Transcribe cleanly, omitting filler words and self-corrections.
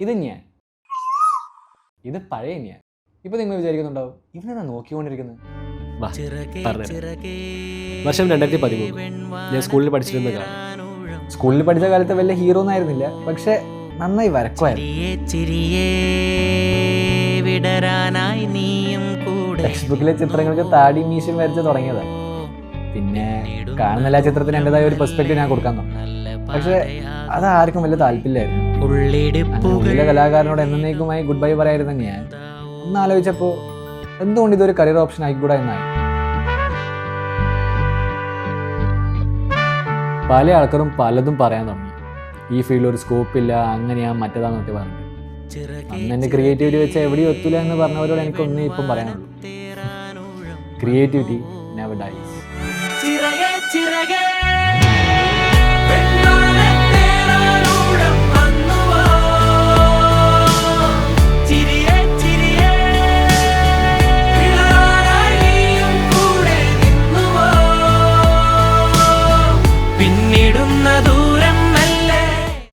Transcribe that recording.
ഇത് ഞാൻ, ഇത് പഴയ ഞാൻ. ഇപ്പൊ നിങ്ങൾ വിചാരിക്കുന്നുണ്ടാവും ഇവനെന്താ നോക്കിക്കൊണ്ടിരിക്കുന്നത്. വർഷം 2013. ഞാൻ സ്കൂളിൽ പഠിച്ചിരുന്ന കാലം. സ്കൂളിൽ പഠിച്ച കാലത്ത് വലിയ ഹീറോ ഒന്നായിരുന്നില്ല, പക്ഷെ നന്നായി വരക്കുമായിരുന്നു. ടെക്സ്റ്റ് ബുക്കിലെ ചിത്രങ്ങൾക്ക് താടി മീശയും വരച്ച് തുടങ്ങിയതാണ്. പിന്നെ കാണുന്ന എല്ലാ ചിത്രത്തിന് എൻ്റെതായ ഒരു പെർസ്പെക്റ്റീവ് ഞാൻ കൊടുക്കാൻ തുടങ്ങി. പക്ഷെ അത് ആർക്കും വലിയ താല്പര്യമില്ലായിരുന്നു. ഉള്ളിലെ കലാകാരനോട് എന്നേക്കുമായി ഗുഡ് ബൈ പറയായിരുന്ന ഞാൻ ഒന്ന് ആലോചിച്ചപ്പോൾ എന്തുകൊണ്ട് ഇതൊരു കരിയർ ഓപ്ഷൻ ആയിക്കൂടാ എന്നായി. പല ആൾക്കാരും പലതും പറയാൻ തുടങ്ങി. ഈ ഫീൽഡിൽ ഒരു സ്കോപ്പില്ല, അങ്ങനെയാ മറ്റേതാന്നൊക്കെ പറഞ്ഞിട്ട്. അന്ന് എൻ്റെ ക്രിയേറ്റിവിറ്റി വെച്ച് എവിടെയും എത്തൂല എന്ന് പറഞ്ഞവരോട് എനിക്കൊന്നേ ഇപ്പം പറയാനുള്ളൂ, ക്രിയേറ്റിവിറ്റി നെവർ ഡൈസ്.